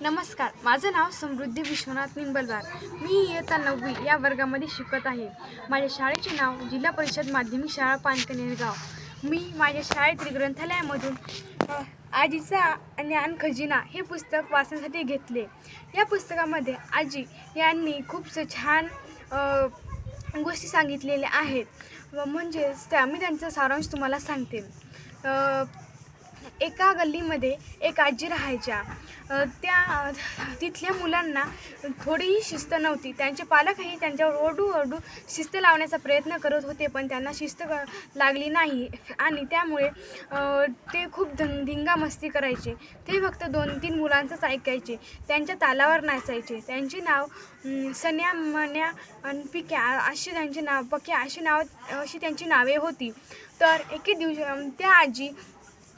नमस्कार, माझं नाव समृद्धी विश्वनाथ निंबलवार. मी इयत्ता 9वी या वर्गामध्ये शिकत आहे. माझ्या शाळेचे नाव जिल्हा परिषद माध्यमिक शाळा पानकनेरगाव. मी माझ्या शाळेतील ग्रंथालयामधून आजीचा ज्ञान खजिना हे पुस्तक वाचण्यासाठी घेतले. या पुस्तकामध्ये आजी यांनी खूप छान गोष्टी सांगितलेल्या आहेत. म्हणजेच मी त्यांचा सारांश तुम्हाला सांगते. एका गल्लीमध्ये एक आजी राहायच्या. त्या तिथल्या मुलांना थोडीही शिस्त नव्हती. त्यांचे पालकही त्यांच्यावर ओरडू शिस्त लावण्याचा प्रयत्न करत होते, पण त्यांना शिस्त लागली नाही आणि त्यामुळे ते खूप धिंगामस्ती करायचे. ते फक्त 2-3 मुलांचंच ऐकायचे, त्यांच्या तालावर नाचायचे. त्यांचे नाव सन्या, मन्या आणि पिक्या अशी त्यांची पक्या अशी त्यांची नावे होती. तर एके दिवशी त्या आजी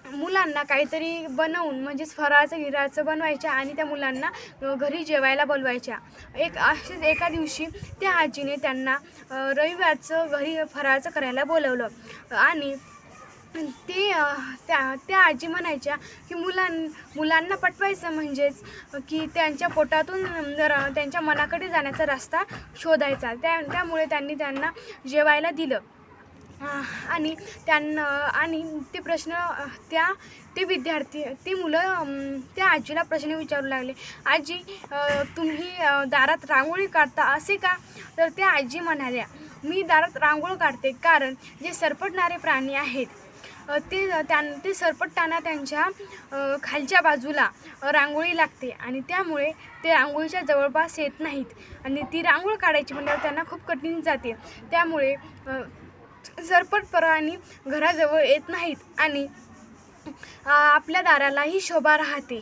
मुलांना काहीतरी बनवून म्हणजेच फराळाचं बनवायच्या आणि त्या मुलांना घरी जेवायला बोलवायच्या. असेच एका दिवशी त्या आजीने त्यांना रविवारचं घरी फराळाचं करायला बोलवलं आणि त्या आजी म्हणायच्या की मुलांना पटवायचं म्हणजेच की त्यांच्या पोटातून त्यांच्या मनाकडे जाण्याचा रस्ता शोधायचा. त्यामुळे त्यांनी त्यांना जेवायला दिलं आणि ते मुलं त्या आजीला प्रश्न विचारू लागले, आजी तुम्ही दारात रांगोळी काढता असे का? तर त्या आजी म्हणाल्या, मी दारात रांगोळी काढते कारण जे सरपटणारे प्राणी आहेत ते सरपटताना त्यांच्या खालच्या बाजूला रांगोळी लागते आणि त्यामुळे ते रांगोळीच्या जवळपास येत नाहीत आणि ती रांगोळी काढायची म्हटल्यावर त्यांना खूप कठीण जाते. त्यामुळे सरपट प्राणी घराजवळ येत नाहीत आणि आपल्या दारालाही शोभा राहते.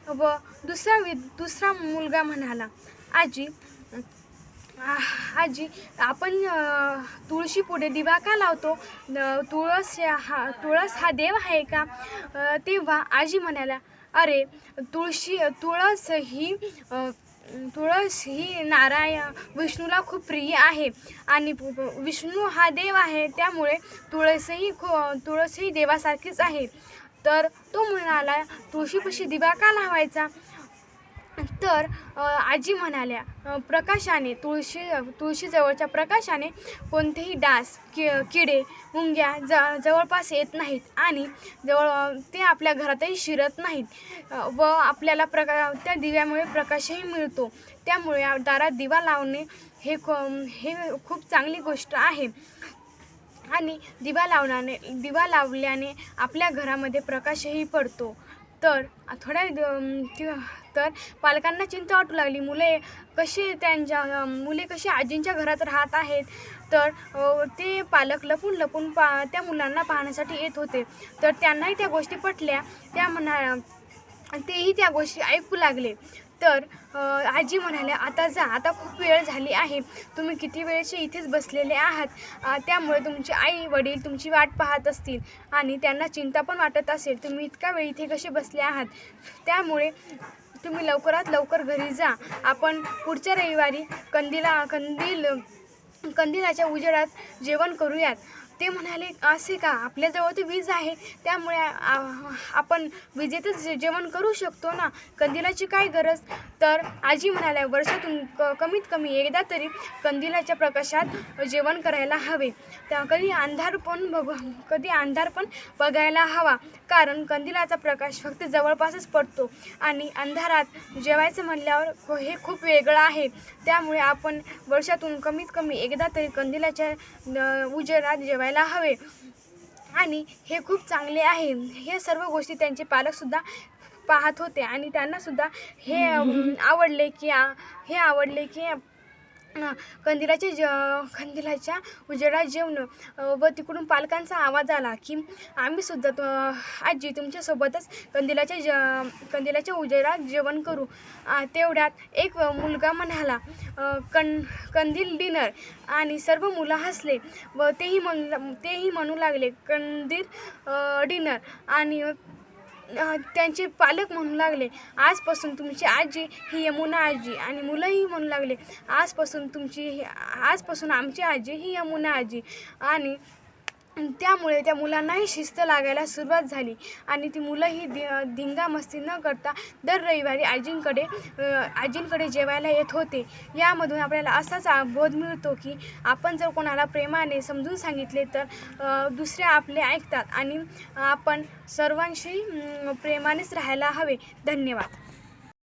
व दुसरा मुलगा म्हणाला, आजी आपण तुळशी पुढे दिवा का लावतो? तुळस हा देव आहे का? तेव्हा आजी म्हणाल्या, अरे तुळस ही विष्णूला खूप प्रिय आहे आणि विष्णू हा देव आहे, त्यामुळे तुळसही देवासारखीच आहे. तर तो म्हणाला, तुळशीपाशी दिवा का लावायचा? तर आजी म्हणाल्या, प्रकाशाने तुळशीजवळच्या प्रकाशाने कोणतेही डास किडे मुंग्या जवळपास येत नाहीत आणि ते आपल्या घरातही शिरत नाहीत व आपल्याला त्या दिव्यामुळे प्रकाशही मिळतो. त्यामुळे दारात दिवा लावणे हे खूप चांगली गोष्ट आहे आणि दिवा लावल्याने आपल्या घरामध्ये प्रकाशही पडतो. तर तर पालकांना चिंता वाटू लागली, मुले कशी आजींच्या घरात राहत आहेत. तर ते पालक लपून त्या मुलांना पाहण्यासाठी येत होते. तर त्यांनाही त्या गोष्टी पटल्या. तेही त्या गोष्टी ऐकू लागले. तर आजी म्हणाल्या, आता जा, आता खूप वेळ झाली आहे, तुम्ही किती वेळचे इथेच बसलेले आहात. त्यामुळे तुमचे आई वडील तुमची वाट पाहत असतील आणि त्यांना चिंता पण वाटत असेल, तुम्ही इतका वेळ इथे कसे बसले आहात. त्यामुळे तुम्ही लवकरात लवकर घरी जा. आपण पुढच्या रविवारी कंदिलाच्या उजेडात जेवण करूयात. ते म्हणाले, असे का? आपल्याजवळ तर वीज आहे, त्यामुळे आपण विजेतच जेवण करू शकतो ना, कंदिलाची काय गरज? तर आजी म्हणाल्या, वर्षातून कमीत कमी एकदा तरी कंदिलाच्या प्रकाशात जेवण करायला हवे. कधी अंधार पण बघायला हवा, कारण कंदिलाचा प्रकाश फक्त जवळपासच पडतो आणि अंधारात जेवायचं म्हणल्यावर हे खूप वेगळं आहे. त्यामुळे आपण वर्षातून कमीत कमी एकदा तरी कंदिलाच्या उजेडात जेवायला हवे आणि हे खूप चांगले आहे. हे सर्व गोष्टी त्यांचे पालकसुद्धा पाहत होते आणि त्यांनासुद्धा हे आवडले की कंदिलाच्या उजेडात जेवणं. व तिकडून पालकांचा आवाज आला की आम्हीसुद्धा आजी तुमच्यासोबतच कंदिलाच्या उजेडात जेवण करू. तेवढ्यात एक मुलगा म्हणाला, कंदील डिनर, आणि सर्व मुलं हसले व तेही म्हणू लागले कंदील डिनर. आणि त्यांचे पालक म्हणू लागले, आजपासून तुमची आजी ही यमुना आजी, आणि मुलंही म्हणू लागले, आजपासून आमची आजी ही यमुना आजी. आणि त्यामुळे त्या मुलांनाही शिस्त लागायला सुरुवात झाली आणि ती मुलंही धिंगामस्ती न करता दर रविवारी आजींकडे जेवायला येत होते. यामधून आपल्याला असाच बोध मिळतो की आपण जर कोणाला प्रेमाने समजून सांगितले तर दुसरे आपले ऐकतात आणि आपण सर्वांशी प्रेमानेच राहायला हवे. धन्यवाद.